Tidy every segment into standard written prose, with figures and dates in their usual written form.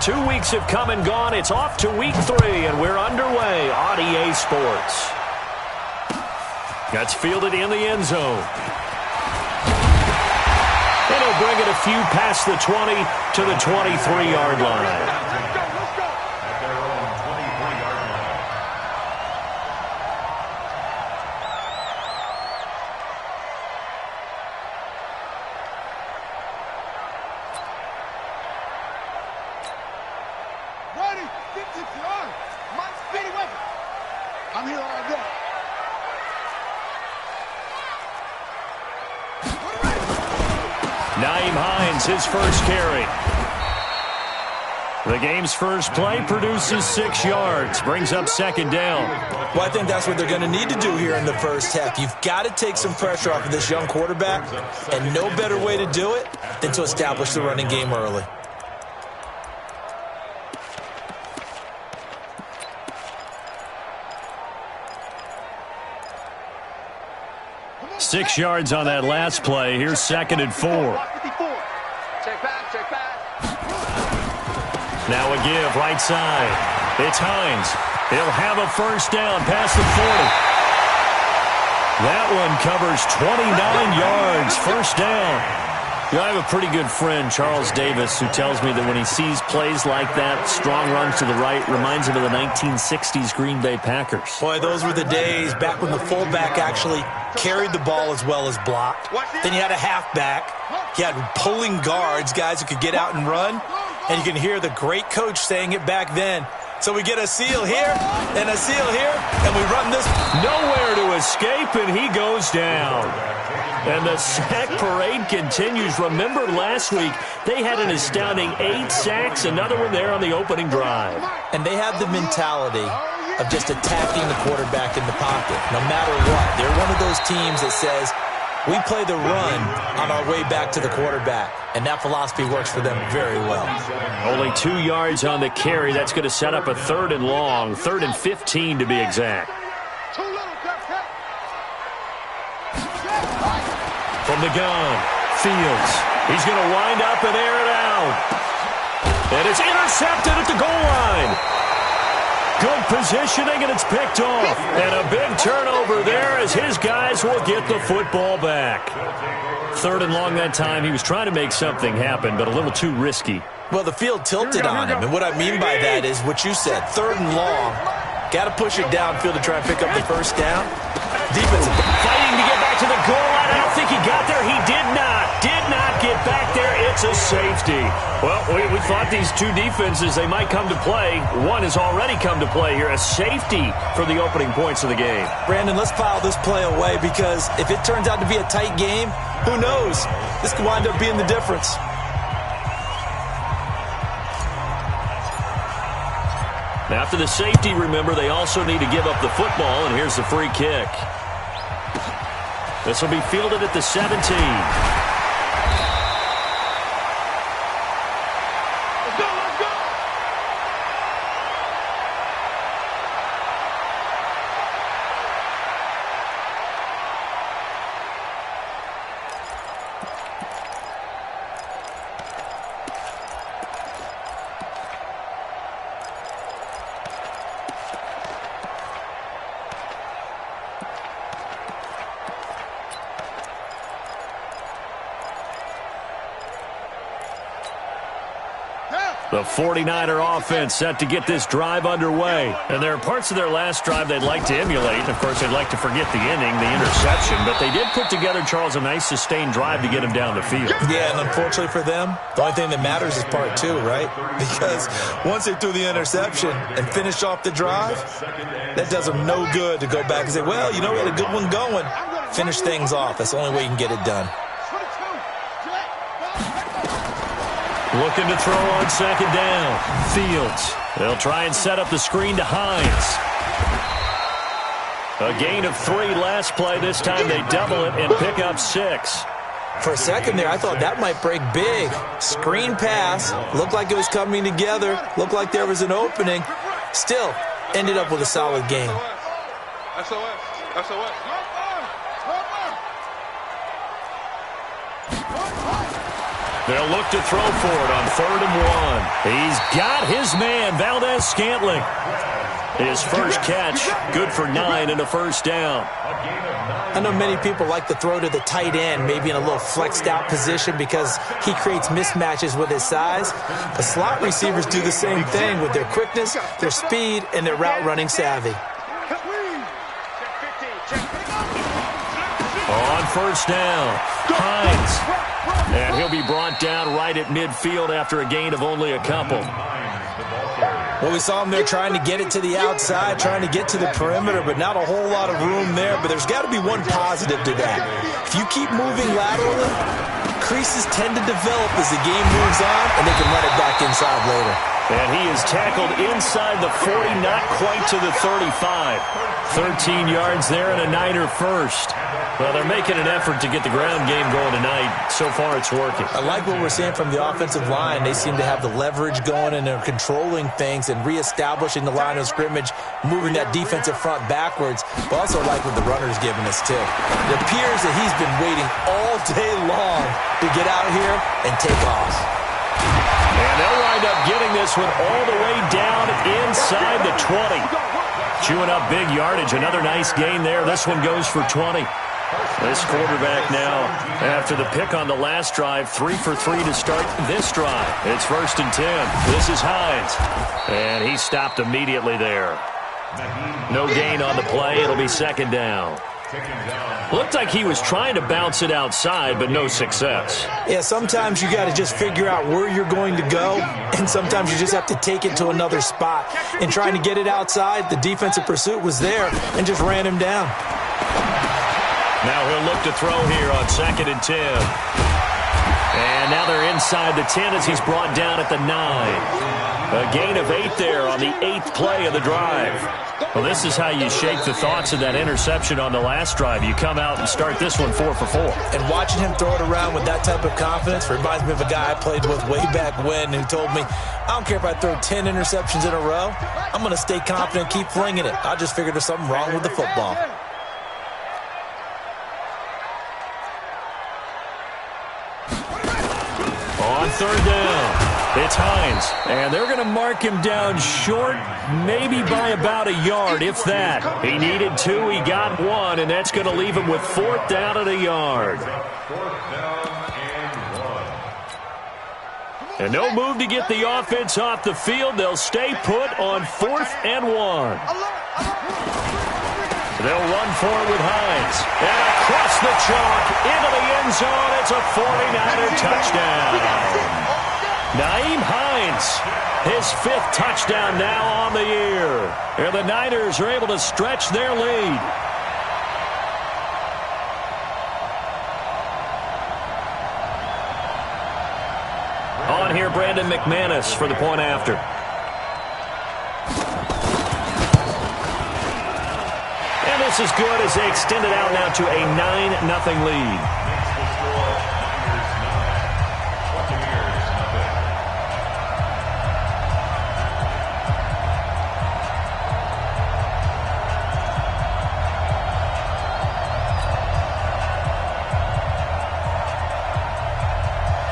2 weeks have come and gone. It's off to week 3, and we're underway on EA Sports. That's fielded in the end zone. And he'll bring it a few past the 20 to the 23-yard line. His first carry. The game's first play produces 6 yards, brings up second down. Well, I think that's what they're going to need to do here in the first half. You've got to take some pressure off of this young quarterback, and no better way to do it than to establish the running game early. Six yards on that last play. Here's 2nd and 4. Check back. Now a give, right side. It's Hines. He'll have a first down past the 40. That one covers 29 yards, first down. You know, I have a pretty good friend, Charles Davis, who tells me that when he sees plays like that, strong runs to the right, reminds him of the 1960s Green Bay Packers. Boy, those were the days back when the fullback actually carried the ball as well as blocked. Then you had a halfback. You had pulling guards, guys who could get out and run. And you can hear the great coach saying it back then. So we get a seal here and a seal here, and we run this. Nowhere to escape, and he goes down. And the sack parade continues. Remember last week, they had an astounding 8 sacks, another one there on the opening drive. And they have the mentality of just attacking the quarterback in the pocket, no matter what. They're one of those teams that says, we play the run on our way back to the quarterback. And that philosophy works for them very well. Only 2 yards on the carry. That's going to set up a 3rd and long, 3rd and 15 to be exact. From the gun, Fields. He's going to wind up and air it out. And it's intercepted at the goal line. Good positioning, and it's picked off. And a big turnover there as his guys will get the football back. 3rd and long that time. He was trying to make something happen, but a little too risky. Well, the field tilted on him, and what I mean by that is what you said, 3rd and long. Got to push it downfield to try and pick up the first down. Defense fighting to get back to the goal line. I don't think he got there. He did not get back there. It's a safety. Well, we thought these two defenses, they might come to play. One has already come to play here. A safety for the opening points of the game. Brandon, let's file this play away because if it turns out to be a tight game, who knows? This could wind up being the difference. After the safety, remember, they also need to give up the football, and here's the free kick. This will be fielded at the 17. The 49er offense set to get this drive underway. And there are parts of their last drive they'd like to emulate. Of course, they'd like to forget the inning, the interception. But they did put together, Charles, a nice sustained drive to get him down the field. Yeah, and unfortunately for them, the only thing that matters is part 2, right? Because once they threw the interception and finished off the drive, that does them no good to go back and say, well, you know, we had a good one going. Finish things off. That's the only way you can get it done. Looking to throw on second down. Fields. They'll try and set up the screen to Hines. A gain of 3 last play. This time they double it and pick up 6. For a second there, I thought that might break big. Screen pass. Looked like it was coming together. Looked like there was an opening. Still, ended up with a solid game. They'll look to throw for it on 3rd and 1. He's got his man, Valdez-Scantling. His first catch, good for 9 and a first down. I know many people like to throw to the tight end, maybe in a little flexed out position because he creates mismatches with his size. But slot receivers do the same thing with their quickness, their speed, and their route running savvy. On 1st down, Hines. And he'll be brought down right at midfield after a gain of only a couple. Well, we saw him there trying to get it to the outside, trying to get to the perimeter, but not a whole lot of room there. But there's got to be one positive to that. If you keep moving laterally, creases tend to develop as the game moves on, and they can run it back inside later. And he is tackled inside the 40, not quite to the 35. 13 yards there and a Niner first. Well, they're making an effort to get the ground game going tonight. So far, it's working. I like what we're seeing from the offensive line. They seem to have the leverage going, and they're controlling things and reestablishing the line of scrimmage, moving that defensive front backwards. But also like what the runner's giving us, too. It appears that he's been waiting all day long to get out here and take off. And they'll wind up getting this one all the way down inside the 20. Chewing up big yardage. Another nice gain there. This one goes for 20. This quarterback now, after the pick on the last drive, 3 for 3 to start this drive. It's 1st and 10. This is Hines. And he stopped immediately there. No gain on the play. It'll be 2nd down. Looked like he was trying to bounce it outside, but no success. Yeah, sometimes you got to just figure out where you're going to go, and sometimes you just have to take it to another spot. And trying to get it outside, the defensive pursuit was there and just ran him down. Now he'll look to throw here on 2nd and 10. And now they're inside the 10 as he's brought down at the 9. A gain of 8 there on the 8th play of the drive. Well, this is how you shake the thoughts of that interception on the last drive. You come out and start this one 4 for 4. And watching him throw it around with that type of confidence reminds me of a guy I played with way back when who told me, I don't care if I throw 10 interceptions in a row. I'm going to stay confident and keep flinging it. I just figured there's something wrong with the football. On 3rd down, it's Hines. And they're going to mark him down short, maybe by about a yard, if that. He needed 2, he got 1, and that's going to leave him with 4th down at a yard. And no move to get the offense off the field. They'll stay put on 4th and 1. They'll run for it with Hines. And across the chalk, into the end zone. It's a 49er touchdown. Nyheim Hines, his 5th touchdown now on the year. And the Niners are able to stretch their lead. On here, Brandon McManus for the point after. And this is good as they extend it out now to a 9-0 lead.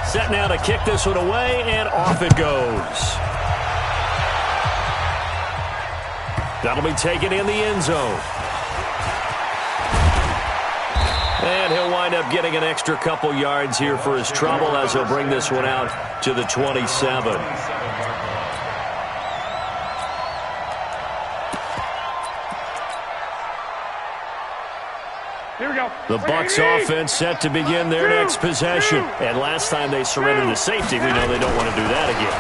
Set now to kick this one away, and off it goes. That'll be taken in the end zone. And he'll wind up getting an extra couple yards here for his trouble as he'll bring this one out to the 27. The Bucs offense set to begin their next possession. And last time they surrendered the safety, we know they don't want to do that again.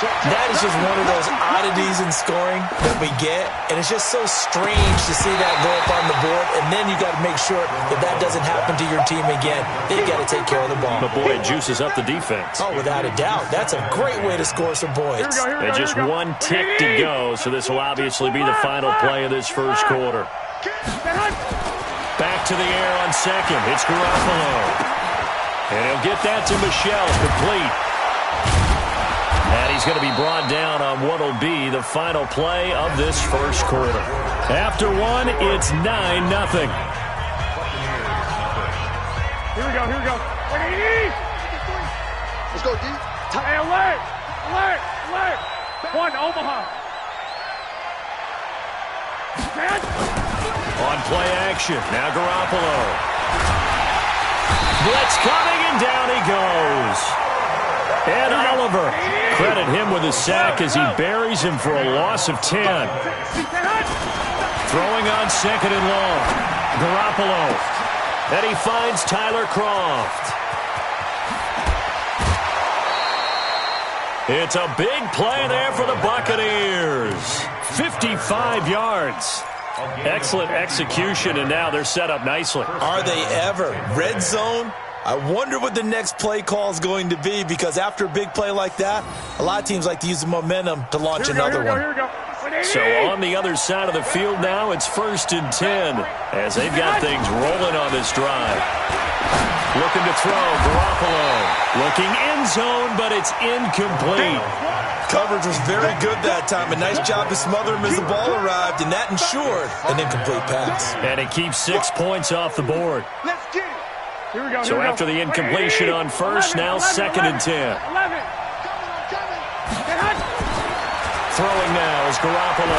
That is just one of those oddities in scoring that we get. And it's just so strange to see that go up on the board. And then you got to make sure that that doesn't happen to your team again. They've got to take care of the ball. But, boy, it juices up the defense. Oh, without a doubt. That's a great way to score some points. And just one tick to go. So this will obviously be the final play of this first quarter. Back to the air on second. It's Garoppolo. And he'll get that to Michel, complete. And he's going to be brought down on what will be the final play of this first quarter. After one, it's 9-0. Here we go. go deep. Hey, alert! Alert! Alert! One, Omaha. On play action. Now Garoppolo. Blitz coming, and down he goes. And Oliver. Credit him with a sack as he buries him for a loss of 10. Throwing on second and long. Garoppolo. And he finds Tyler Kroft. It's a big play there for the Buccaneers. 55 yards. Excellent execution, and now they're set up nicely. Are they ever? Red zone? I wonder what the next play call is going to be, because after a big play like that, a lot of teams like to use the momentum to launch another one. So on the other side of the field now, it's 1st and 10 as they've got things rolling on this drive. Looking to throw, Garoppolo. Looking end zone, but it's incomplete. Coverage was very good that time. A nice job to smother him as the ball arrived, and that ensured an incomplete pass. And it keeps 6 points off the board. So after the incompletion on first, now 2nd and 10. Throwing now is Garoppolo.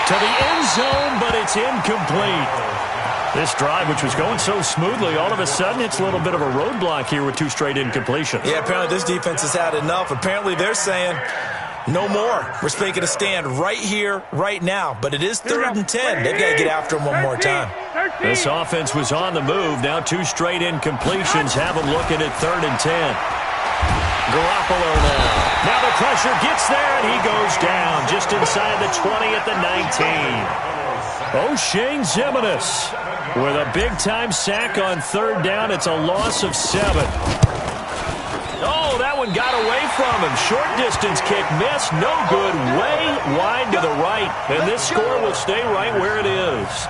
To the end zone, but it's incomplete. This drive, which was going so smoothly, all of a sudden it's a little bit of a roadblock here with 2 straight incompletions. Yeah, apparently this defense has had enough. Apparently they're saying, no more. We're taking a stand right here, right now. But it is 3rd and 10. They've got to get after him one more time. This offense was on the move. Now 2 straight incompletions have them looking at 3rd and 10. Garoppolo now. Now the pressure gets there, and he goes down just inside the 20 at the 19. O'Shane Ximines with a big-time sack on 3rd down. It's a loss of 7. Oh, that one got away from him. Short distance kick missed. No good. Way wide to the right. And this score will stay right where it is.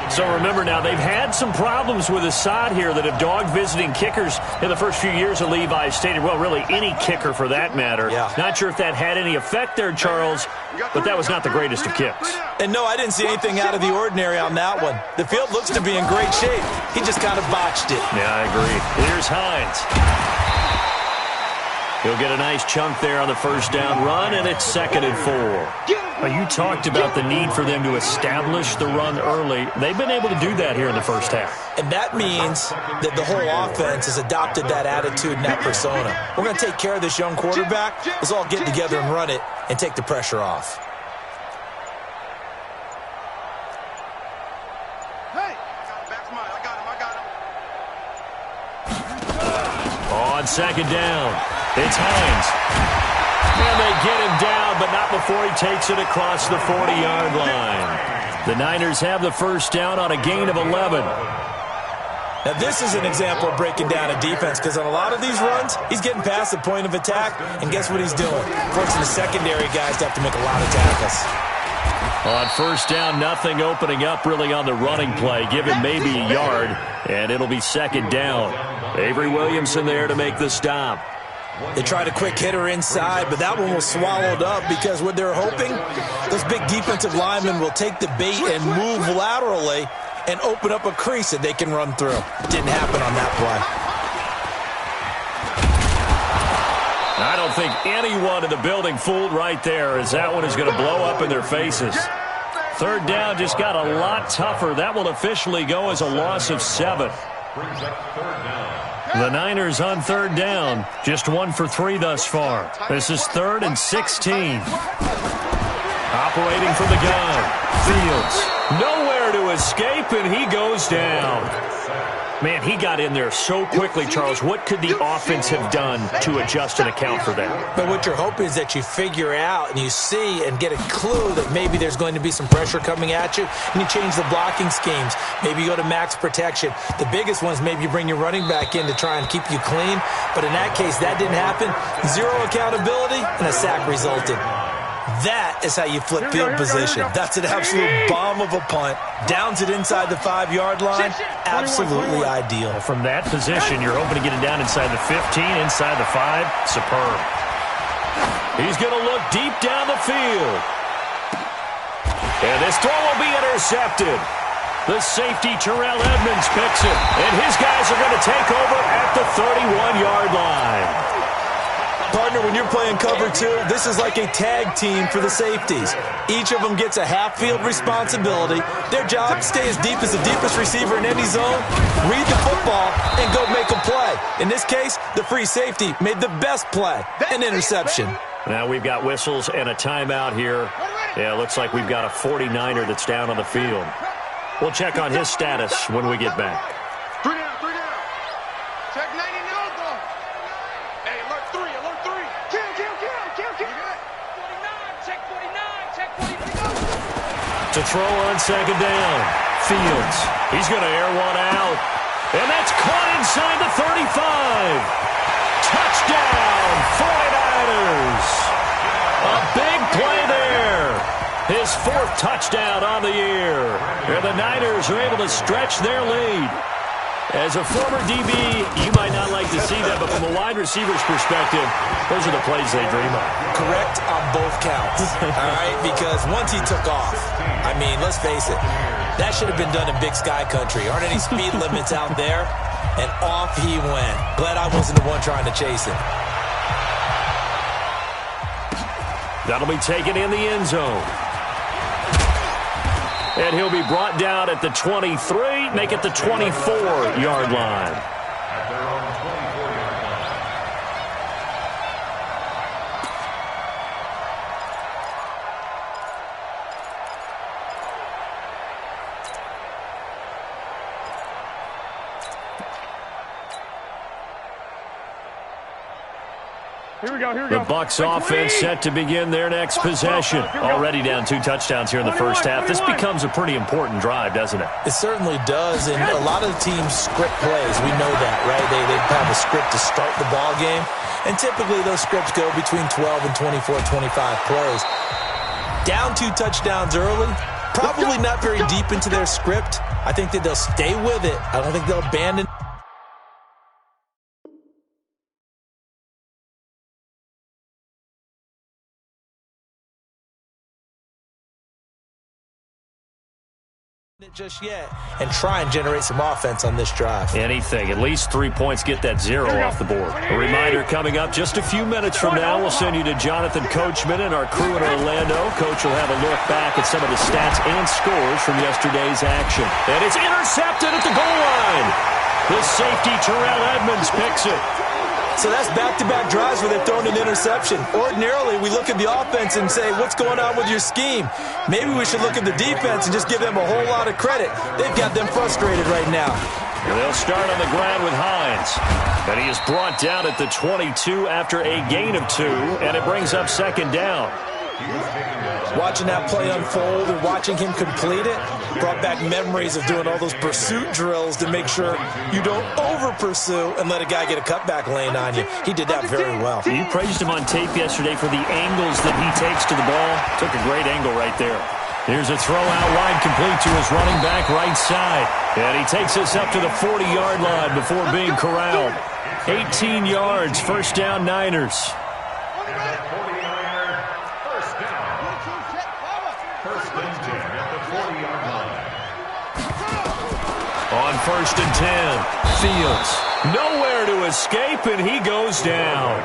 So remember now, they've had some problems with Assad here that have dogged visiting kickers in the first few years of Levi Stadium. Well, really any kicker for that matter. Yeah. Not sure if that had any effect there, Charles, but that was not the greatest of kicks. And no, I didn't see anything out of the ordinary on that one. The field looks to be in great shape. He just kind of botched it. Yeah, I agree. Here's Hines. He'll get a nice chunk there on the first down run, and it's 2nd and 4. You talked about the need for them to establish the run early. They've been able to do that here in the first half. And that means that the whole offense has adopted that attitude and that persona. We're going to take care of this young quarterback. Let's all get together and run it and take the pressure off. Hey, I got him. On 2nd down, it's Hines. And they get him down, but not before he takes it across the 40-yard line. The Niners have the first down on a gain of 11. Now, this is an example of breaking down a defense, because on a lot of these runs, he's getting past the point of attack, and guess what he's doing? Forcing the secondary guys to have to make a lot of tackles. On first down, nothing opening up really on the running play. Give him maybe a yard, and it'll be 2nd down. Avery Williamson there to make the stop. They tried a quick hitter inside, but that one was swallowed up because what they're hoping, those big defensive linemen will take the bait and move laterally and open up a crease that they can run through. Didn't happen on that play. I don't think anyone in the building fooled right there, as that one is going to blow up in their faces. 3rd down just got a lot tougher. That will officially go as a loss of 7. The Niners on 3rd down, just 1 for 3 thus far. This is 3rd and 16. Operating from the gun, Fields. Nowhere to escape, and he goes down. Man, he got in there so quickly, Charles. What could the offense have done to adjust and account for that? But what you're hoping is that you figure out and you see and get a clue that maybe there's going to be some pressure coming at you, and you change the blocking schemes. Maybe you go to max protection. The biggest ones, maybe you bring your running back in to try and keep you clean. But in that case, that didn't happen. 0 accountability, and a sack resulted. That is how you flip field position. That's an absolute bomb of a punt. Downs it inside the 5-yard line. Absolutely ideal. From that position, you're hoping to get it down inside the 15, inside the 5. Superb. He's going to look deep down the field. And this throw will be intercepted. The safety, Terrell Edmonds, picks it. And his guys are going to take over at the 31-yard line. Partner, when you're playing cover two, this is like a tag team for the safeties. Each of them gets a half-field responsibility. Their job, stay as deep as the deepest receiver in any zone, read the football, and go make a play. In this case, the free safety made the best play, an interception. Now we've got whistles and a timeout here. Yeah, it looks like we've got a 49er that's down on the field. We'll check on his status when we get back. 3 down. Check 90 now, though. Hey, alert 3. Kill. 49, check 49. To throw on second down. Fields. He's going to air one out. And that's caught inside the 35. Touchdown, 49ers. A big play there. His 4th touchdown on the year. And the Niners are able to stretch their lead. As a former DB, you might not like to see that, but from a wide receiver's perspective, those are the plays they dream of. Correct on both counts, all right? Because once he took off, I mean, let's face it, that should have been done in Big Sky Country. Aren't any speed limits out there? And off he went. Glad I wasn't the one trying to chase him. That'll be taken in the end zone. And he'll be brought down at the 23, make it the 24-yard line. Here we go. The Bucs offense set to begin their next possession. Already down 2 touchdowns here in the first half. This becomes a pretty important drive, doesn't it? It certainly does, and a lot of the teams script plays. We know that, right? They have a script to start the ball game, and typically those scripts go between 12 and 24, 25 plays. Down 2 touchdowns early, probably not very deep into their script. I think that they'll stay with it. I don't think they'll abandon it just yet and try and generate some offense on this drive. Anything. At least 3 points, get that 0 off the board. A reminder coming up just a few minutes from now. We'll send you to Jonathan Coachman and our crew in Orlando. Coach will have a look back at some of the stats and scores from yesterday's action. And it's intercepted at the goal line. The safety, Terrell Edmonds, picks it. So that's back-to-back drives where they're throwing an interception. Ordinarily, we look at the offense and say, what's going on with your scheme? Maybe we should look at the defense and just give them a whole lot of credit. They've got them frustrated right now. And they'll start on the ground with Hines. And he is brought down at the 22 after a gain of 2, and it brings up second down. Watching that play unfold and watching him complete it brought back memories of doing all those pursuit drills to make sure you don't over-pursue and let a guy get a cutback lane on you. He did that very well. You praised him on tape yesterday for the angles that he takes to the ball. Took a great angle right there. Here's a throw out wide, complete to his running back right side. And he takes us up to the 40-yard line before being corralled. 18 yards, first down Niners. On first and 10, Fields nowhere to escape, and he goes down.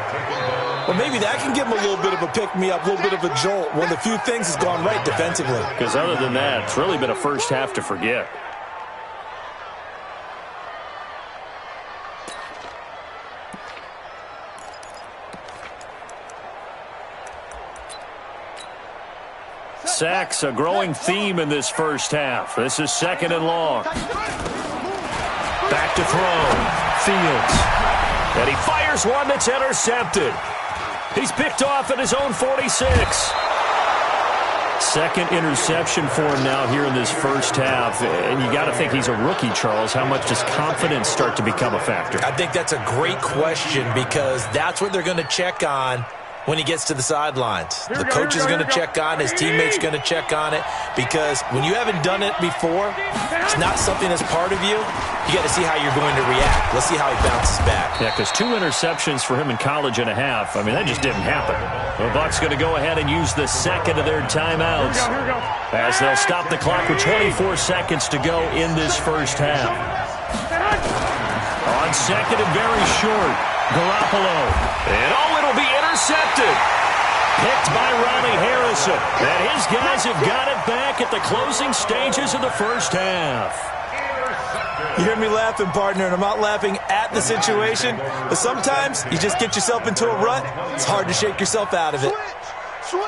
Well, maybe that can give him a little bit of a pick-me-up, a little bit of a jolt. One of the few things has gone right defensively. Because other than that, it's really been a first half to forget. Sacks, a growing theme in this first half. This is second and long. Back to throw. Fields. And he fires one that's intercepted. He's picked off at his own 46. Second interception for him now here in this first half. And you got to think he's a rookie, Charles. How much does confidence start to become a factor? I think that's a great question because that's what they're going to check on when he gets to the sidelines. The coach is going to check on it. His teammates going to check on it, because when you haven't done it before, it's not something that's part of you. You got to see how you're going to react. Let's see how he bounces back. Yeah, because 2 interceptions for him in college and a half. I mean, that just didn't happen. The Bucs going to go ahead and use the second of their timeouts as they'll stop the clock with 24 seconds to go in this first half. On second and very short, Garoppolo. And it'll be intercepted. Picked by Ronnie Harrison. And his guys have got it back at the closing stages of the first half. You hear me laughing, partner, and I'm not laughing at the situation, but sometimes you just get yourself into a rut. It's hard to shake yourself out of it. Switch.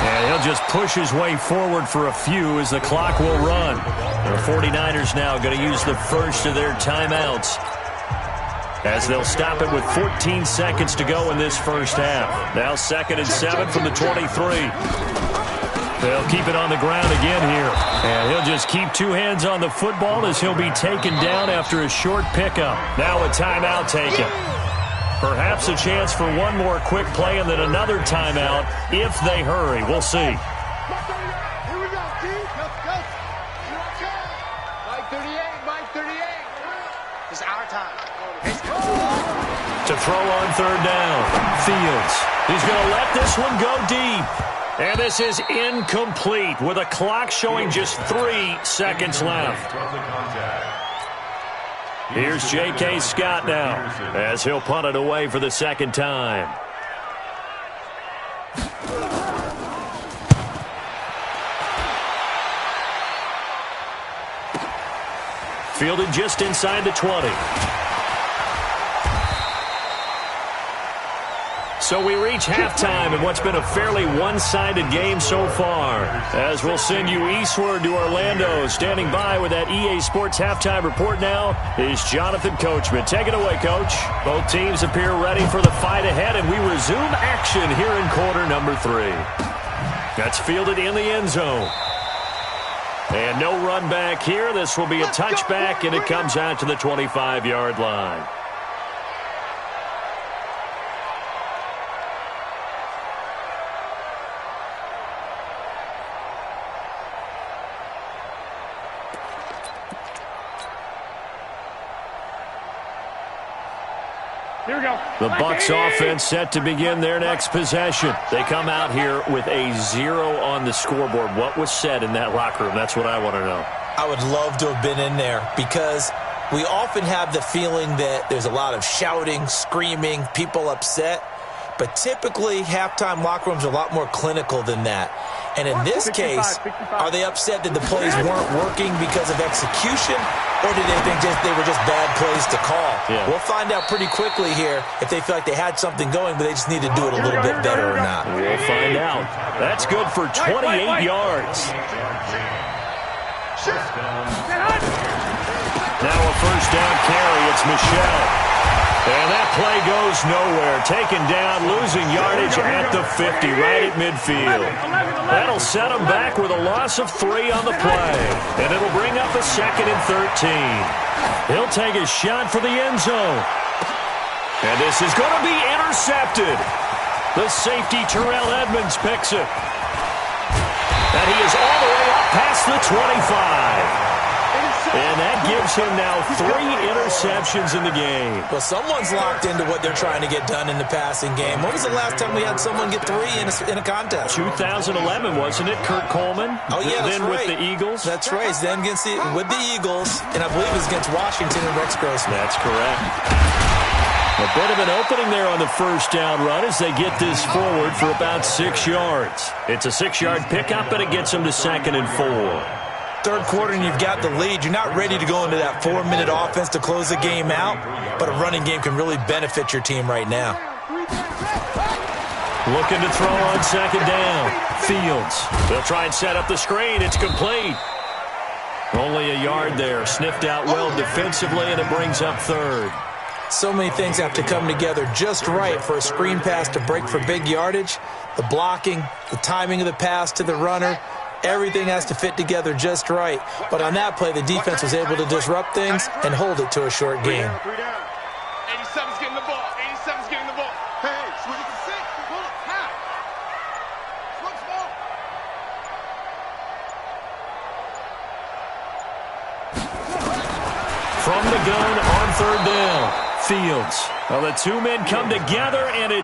And he'll just push his way forward for a few as the clock will run. The 49ers now going to use the first of their timeouts, as they'll stop it with 14 seconds to go in this first half. Now 2nd and 7 from the 23. They'll keep it on the ground again here. And he'll just keep 2 hands on the football as he'll be taken down after a short pickup. Now a timeout taken. Perhaps a chance for one more quick play and then another timeout if they hurry. We'll see. Here we go, Keith. Go. Mike 38. It's our time. To throw on third down. Fields. He's going to let this one go deep. And this is incomplete with a clock showing just 3 seconds left. Here's J.K. Scott now as he'll punt it away for the second time. Fielded just inside the 20. So we reach halftime in what's been a fairly one-sided game so far. As we'll send you eastward to Orlando. Standing by with that EA Sports halftime report now is Jonathan Coachman. Take it away, Coach. Both teams appear ready for the fight ahead, and we resume action here in quarter number 3. That's fielded in the end zone. And no run back here. This will be a touchback, and it comes out to the 25-yard line. The Bucs offense set to begin their next possession. They come out here with a 0 on the scoreboard. What was said in that locker room? That's what I want to know. I would love to have been in there, because we often have the feeling that there's a lot of shouting, screaming, people upset. But typically, halftime locker rooms are a lot more clinical than that. And in this case, are they upset that the plays weren't working because of execution, or did they think they were just bad plays to call? Yeah. We'll find out pretty quickly here if they feel like they had something going, but they just need to do it a little bit better or not. We'll find out. That's good for 28 yards. Now a first down carry. It's Michel. And that play goes nowhere. Taken down, losing yardage at the 50, right at midfield. That'll set him back with a loss of 3 on the play. And it'll bring up a 2nd and 13. He'll take a shot for the end zone. And this is going to be intercepted. The safety, Terrell Edmonds, picks it. And he is all the way up past the 25. And that gives him now 3 interceptions in the game. Well, someone's locked into what they're trying to get done in the passing game. When was the last time we had someone get 3 in a contest? 2011, wasn't it? Kurt Coleman? Oh, yeah, that's then right. With the Eagles? That's right. Then with the Eagles, and I believe it was against Washington and Rex Grossman. That's correct. A bit of an opening there on the first down run as they get this forward for about 6 yards. It's a 6-yard pickup, and it gets them to 2nd and 4. Third quarter and you've got the lead. You're not ready to go into that 4-minute offense to close the game out, but a running game can really benefit your team right now. Looking to throw on 2nd down. Fields. They'll try and set up the screen. It's complete. Only a yard there. Sniffed out well defensively, and it brings up 3rd. So many things have to come together just right for a screen pass to break for big yardage. The blocking, the timing of the pass to the runner, Everything has to fit together just right. But on that play, the defense was able to disrupt things and hold it to a short game. 87's getting the ball. 87's getting the ball. Hey, switch it to 6. Hold up. Half. Switch ball. From the gun on third down. Fields. Well, the two men come together, and it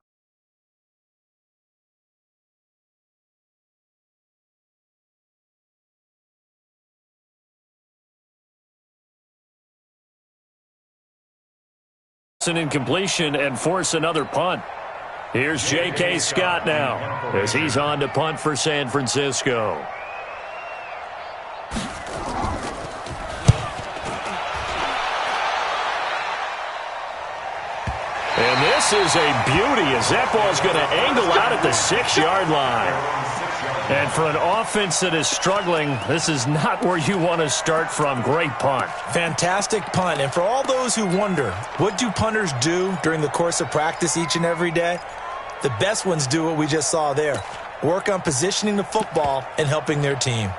an incompletion and force another punt. Here's J.K. Scott now as he's on to punt for San Francisco. And this is a beauty as that ball's going to angle out at the 6-yard line. And for an offense that is struggling, this is not where you want to start from. Great punt. Fantastic punt. And for all those who wonder, what do punters do during the course of practice each and every day? The best ones do what we just saw there. Work on positioning the football and helping their team.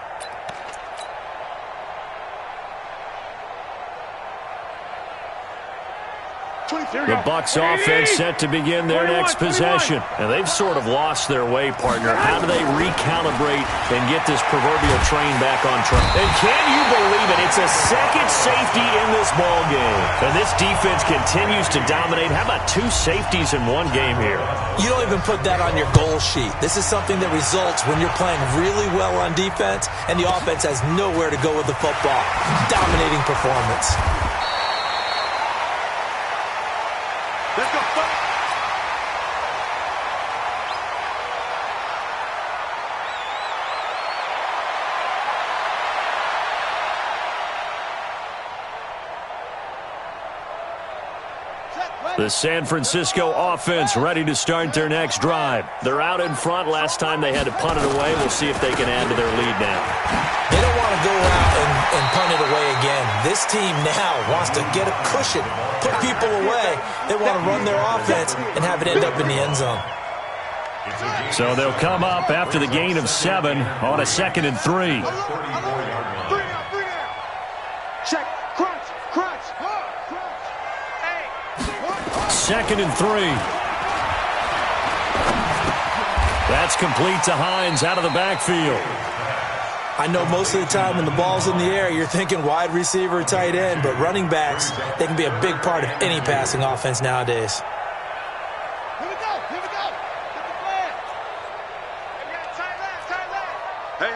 The Bucs offense set to begin their next possession. And they've sort of lost their way, partner. How do they recalibrate and get this proverbial train back on track? And can you believe it? It's a second safety in this ball game. And this defense continues to dominate. How about 2 safeties in one game here? You don't even put that on your goal sheet. This is something that results when you're playing really well on defense and the offense has nowhere to go with the football. Dominating performance. Let's go. The San Francisco offense ready to start their next drive. They're out in front. Last time they had to punt it away. We'll see if they can add to their lead now. They don't want to go out and punt it away again. This team now wants to get a cushion, put people away. They want to run their offense and have it end up in the end zone. So they'll come up after the gain of 7 on a 2nd and 3. Check. Crunch. 2nd and 3. That's complete to Hines out of the backfield. I know most of the time when the ball's in the air, you're thinking wide receiver, tight end, but running backs, they can be a big part of any passing offense nowadays. Here we go. Get the plan. We got tight left. Hey.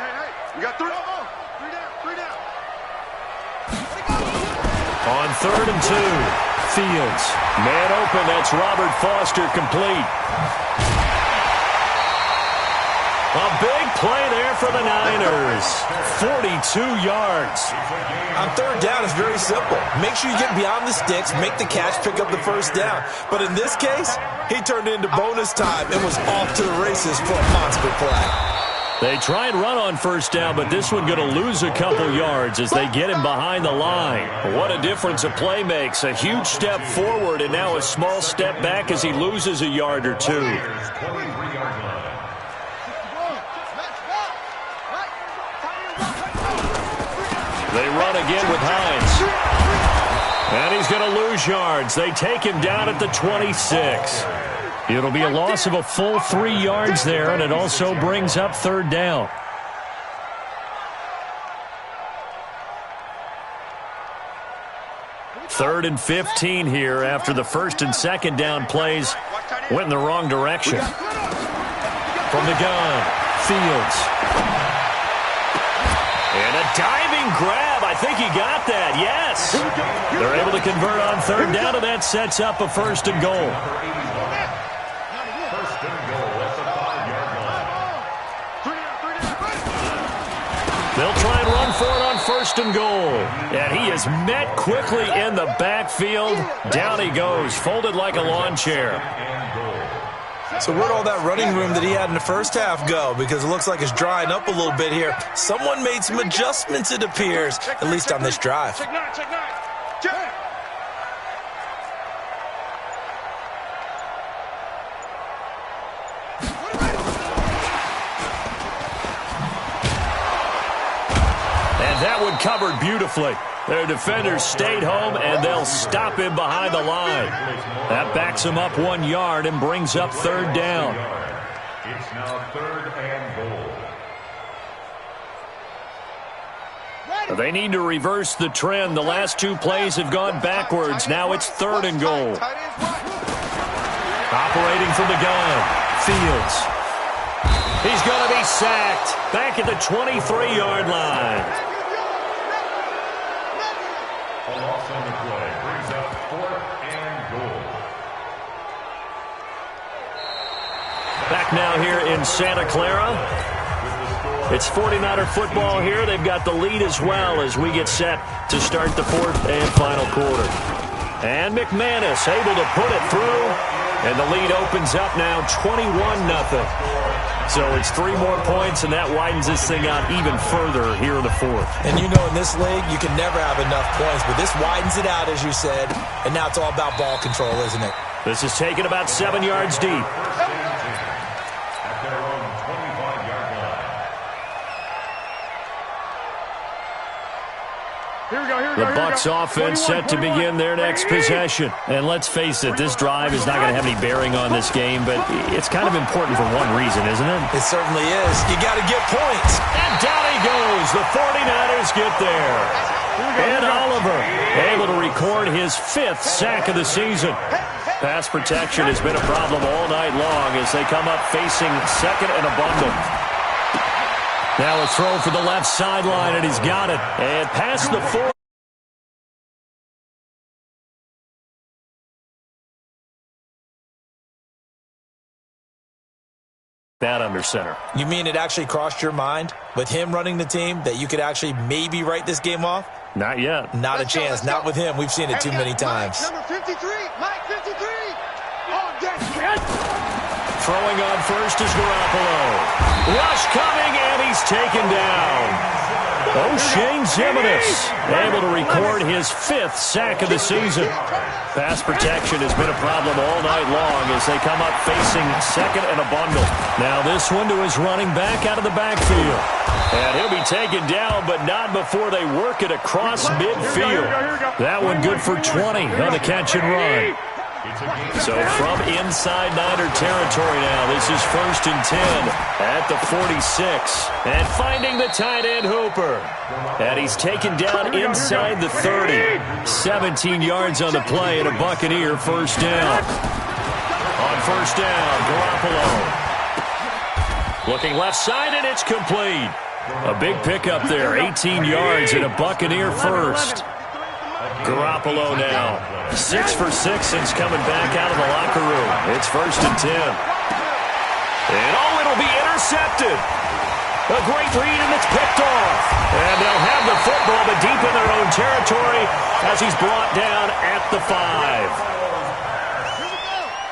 We got 3 down. 3 down. On 3rd and 2. Fields. Man open. That's Robert Foster complete. A big play there for the Niners. 42 yards. On 3rd down, it's very simple. Make sure you get beyond the sticks, make the catch, pick up the 1st down. But in this case, he turned it into bonus time and was off to the races for a monster play. They try and run on 1st down, but this one going to lose a couple yards as they get him behind the line. What a difference a play makes. A huge step forward and now a small step back as he loses a yard or 2. They run again with Hines. And he's going to lose yards. They take him down at the 26. It'll be a loss of a full 3 yards there, and it also brings up 3rd down. Third and 15 here after the 1st and 2nd down plays went in the wrong direction. From the gun, Fields. And a diving grab. I think he got that. Yes. They're able to convert on 3rd down, and that sets up a 1st and goal. They'll try and run for it on 1st and goal. And he is met quickly in the backfield. Down he goes, folded like a lawn chair. So where'd all that running room that he had in the 1st half go? Because it looks like it's drying up a little bit here. Someone made some adjustments, it appears, at least on this drive. Check 9. covered beautifully. Their defenders stayed home, and they'll stop him behind the line. That backs him up 1 yard and brings up third down. It's now third and goal. They need to reverse the trend. The last 2 plays have gone backwards. Now it's third and goal. Operating from the gun, Fields. He's going to be sacked back at the 23-yard line. A loss on the play brings up fourth and goal. Back now here in Santa Clara. It's 49er football here. They've got the lead as well as we get set to start the fourth and final quarter. And McManus able to put it through. And the lead opens up now 21-0. So it's 3 more points, and that widens this thing out even further here in the fourth. And you know in this league, you can never have enough points, but this widens it out, as you said, and now it's all about ball control, isn't it? This is taken about 7 yards deep. At their own 25-yard line. The Bucs offense set to begin their next possession. And let's face it, this drive is not going to have any bearing on this game, but it's kind of important for one reason, isn't it? It certainly is. You got to get points. And down he goes. The 49ers get there. And Oliver able to record his 5th sack of the season. Pass protection has been a problem all night long as they come up facing second and a bundle. Now a throw for the left sideline, and he's got it. And past the 4. That under center. You mean it actually crossed your mind with him running the team that you could actually maybe write this game off? Not yet. Not a chance. Not with him. We've seen it too many times. Number 53, Mike 53. Oh, that's Throwing on first is Garoppolo. Rush coming, and he's taken down. O'Shane Ximines able to record his 5th sack of the season. Pass protection has been a problem all night long as they come up facing second and a bundle. Now this one to his running back out of the backfield. And he'll be taken down, but not before they work it across midfield. That one good for 20 on the catch and run. So from inside Niner territory now, this is 1st and 10 at the 46. And finding the tight end Hooper. And he's taken down inside the 30. 17 yards on the play and a Buccaneer first down. On first down, Garoppolo. Looking left side, and it's complete. A big pickup there, 18 yards and a Buccaneer first. Garoppolo now, 6 for 6 since coming back out of the locker room. It's 1st and 10. And it'll be intercepted. A great read, and it's picked off. And they'll have the football, but deep in their own territory as he's brought down at the 5.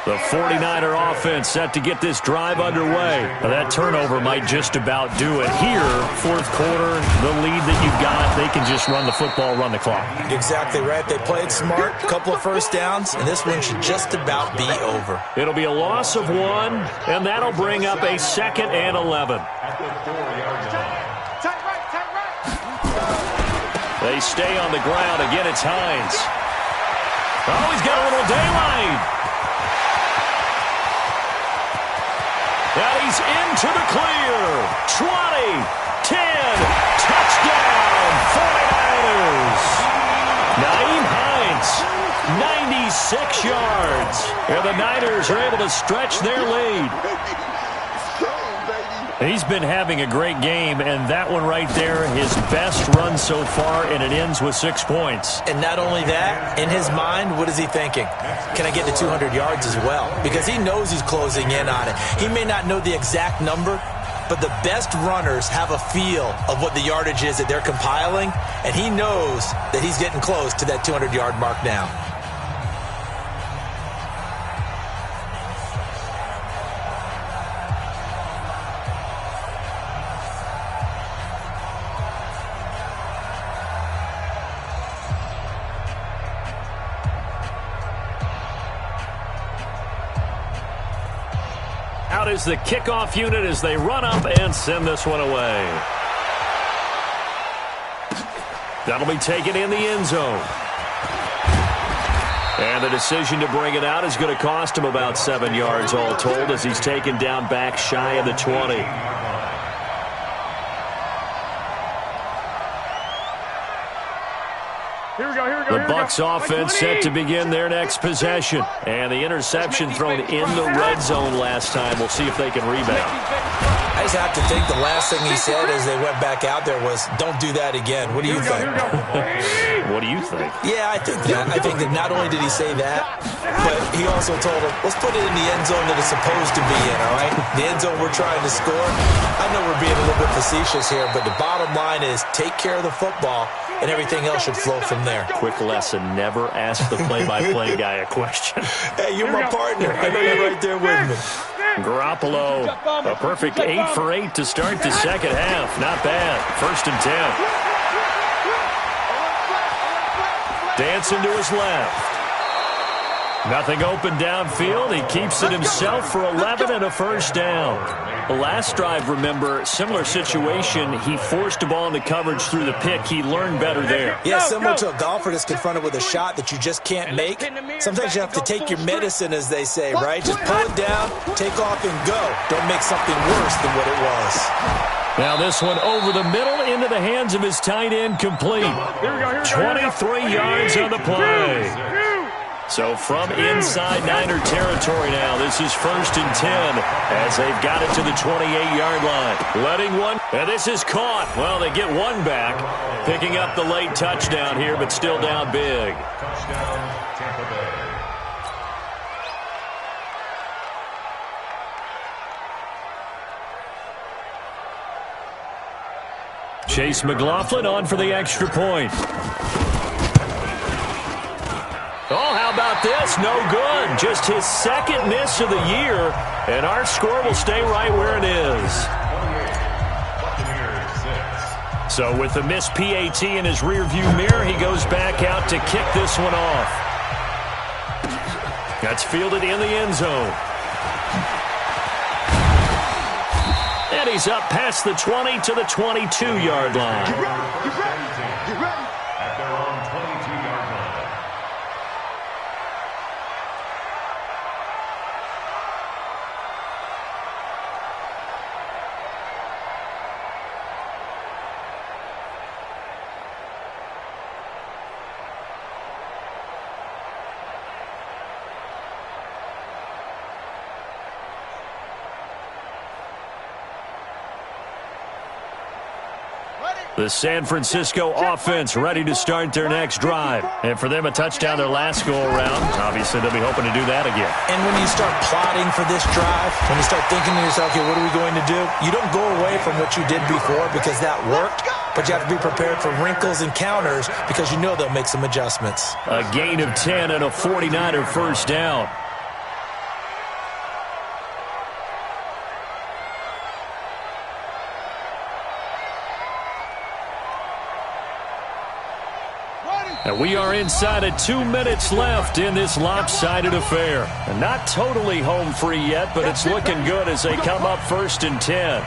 The 49er offense set to get this drive underway. That turnover might just about do it. Here, 4th quarter, the lead that you've got, they can just run the football, run the clock. Exactly right. They played smart, couple of first downs, and this one should just about be over. It'll be a loss of 1, and that'll bring up a 2nd and 11. They stay on the ground. Again, it's Hines. Oh, he's got a little daylight. And he's into the clear. 20, 10, touchdown, 49ers. Nyheim Hines, 96 yards. And the Niners are able to stretch their lead. He's been having a great game, and that one right there, his best run so far, and it ends with 6 points. And not only that, in his mind, what is he thinking? Can I get to 200 yards as well? Because he knows he's closing in on it. He may not know the exact number, but the best runners have a feel of what the yardage is that they're compiling, and he knows that he's getting close to that 200-yard mark now. Out is the kickoff unit as they run up and send this one away. That'll be taken in the end zone. And the decision to bring it out is going to cost him about 7 yards all told as he's taken down back shy of the 20. The Bucs offense set to begin their next possession. And the interception thrown in the red zone last time. We'll see if they can rebound. I just have to think the last thing he said as they went back out there was, don't do that again. What do you think? What do you think? Yeah, I think that. I think that not only did he say that, but he also told him, let's put it in the end zone that it's supposed to be in, all right? The end zone we're trying to score. I know we're being a little bit facetious here, but the bottom line is take care of the football, and everything else should flow from there. Quick lesson, never ask the play-by-play guy a question. Hey, you're my partner. I know you're right there with me. Garoppolo, a perfect 8 for 8 to start the second half. Not bad. 1st and 10. Dancing to his left. Nothing open downfield. He keeps it himself for 11 and a first down. The last drive, remember, similar situation. He forced the ball into coverage through the pick. He learned better there. Yeah, similar to a golfer that's confronted with a shot that you just can't make. Sometimes you have to take your medicine, as they say, right? Just pull it down, take off, and go. Don't make something worse than what it was. Now this one over the middle into the hands of his tight end, complete. 23 yards on the play. So from inside Niner territory now, this is 1st and 10 as they've got it to the 28-yard line. Letting one, and this is caught. Well, they get one back, picking up the late touchdown here, but still down big. Touchdown, Tampa Bay. Chase McLaughlin on for the extra point. Oh, how about this? No good. Just his second miss of the year, and our score will stay right where it is. So with the missed PAT in his rearview mirror, he goes back out to kick this one off. That's fielded in the end zone. And he's up past the 20 to the 22-yard line. Get ready. At their own 22-yard line. The San Francisco offense ready to start their next drive. And for them, a touchdown their last go-around. Obviously, they'll be hoping to do that again. And when you start plotting for this drive, when you start thinking to yourself, okay, what are we going to do? You don't go away from what you did before because that worked, but you have to be prepared for wrinkles and counters because you know they'll make some adjustments. A gain of 10 and a 49er first down. And we are inside of 2 minutes left in this lopsided affair. And not totally home free yet, but it's looking good as they come up 1st and 10.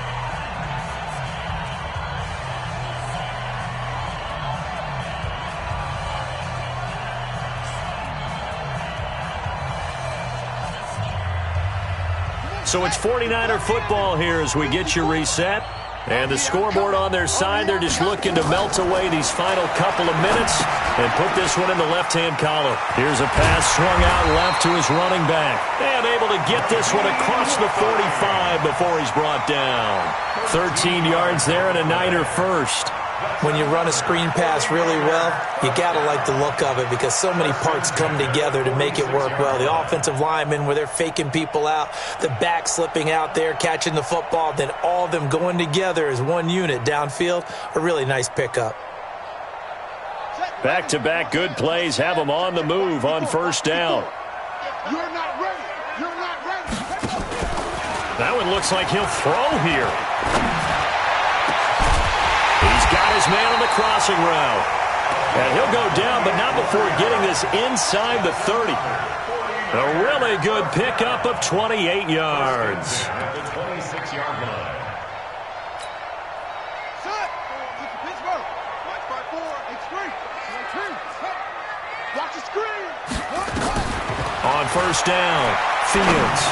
So it's 49er football here as we get you reset. And the scoreboard on their side, they're just looking to melt away these final couple of minutes and put this one in the left-hand column. Here's a pass swung out left to his running back. And able to get this one across the 45 before he's brought down. 13 yards there and a Niner first. When you run a screen pass really well, you got to like the look of it because so many parts come together to make it work well. The offensive linemen, where they're faking people out, the back slipping out there, catching the football, then all of them going together as one unit downfield, a really nice pickup. Back-to-back good plays have them on the move on first down. You're not ready. You're not ready. That one looks like he'll throw here. He's got his man on the crossing route. And he'll go down, but not before getting this inside the 30. A really good pickup of 28 yards. The 26-yard line. Set. Pittsburgh. Watch by 4. Extreme. on first down. Fields.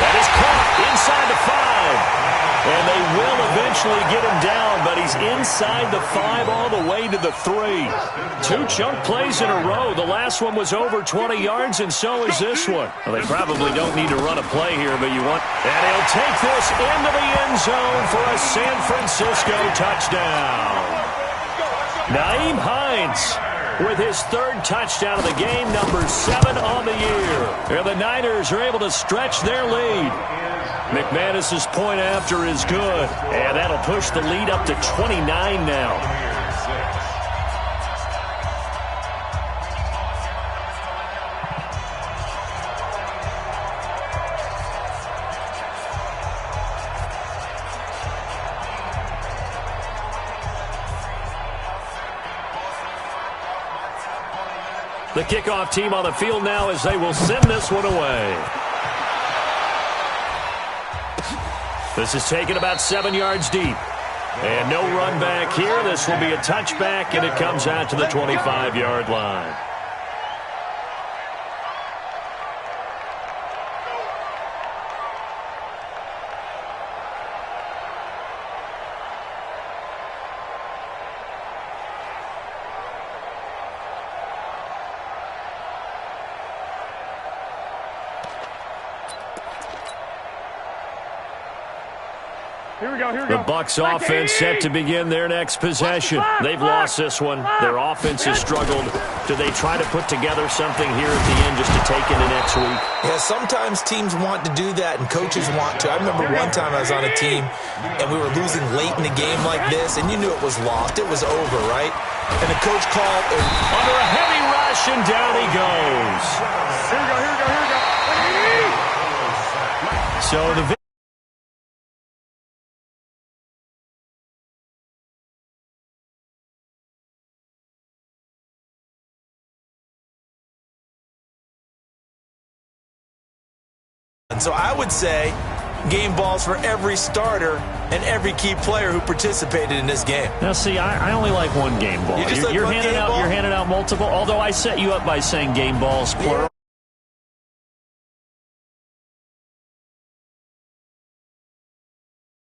That is caught inside the 5. And they will eventually get him down, but he's inside the 5 all the way to the 3. 2 chunk plays in a row. The last one was over 20 yards, and so is this one. Well, they probably don't need to run a play here, but you want... And he'll take this into the end zone for a San Francisco touchdown. Nyheim Hines with his 3rd touchdown of the game, number 7 on the year. And the Niners are able to stretch their lead. McManus's point after is good, and that'll push the lead up to 29 now. The kickoff team on the field now as they will send this one away. This is taken about 7 yards deep. And no run back here. This will be a touchback, and it comes out to the 25-yard line. The Bucs offense set to begin their next possession. They've lost this one. Their offense has struggled. Do they try to put together something here at the end just to take into next week? Yeah, sometimes teams want to do that and coaches want to. I remember one time I was on a team and we were losing late in the game like this, and you knew it was lost. It was over, right? And the coach called. Under a heavy rush, and down he goes. Here we go, here we go, here we go. So the So I would say game balls for every starter and every key player who participated in this game. Now, see, I only like one game ball. You're handing out multiple, although I set you up by saying game balls, plural.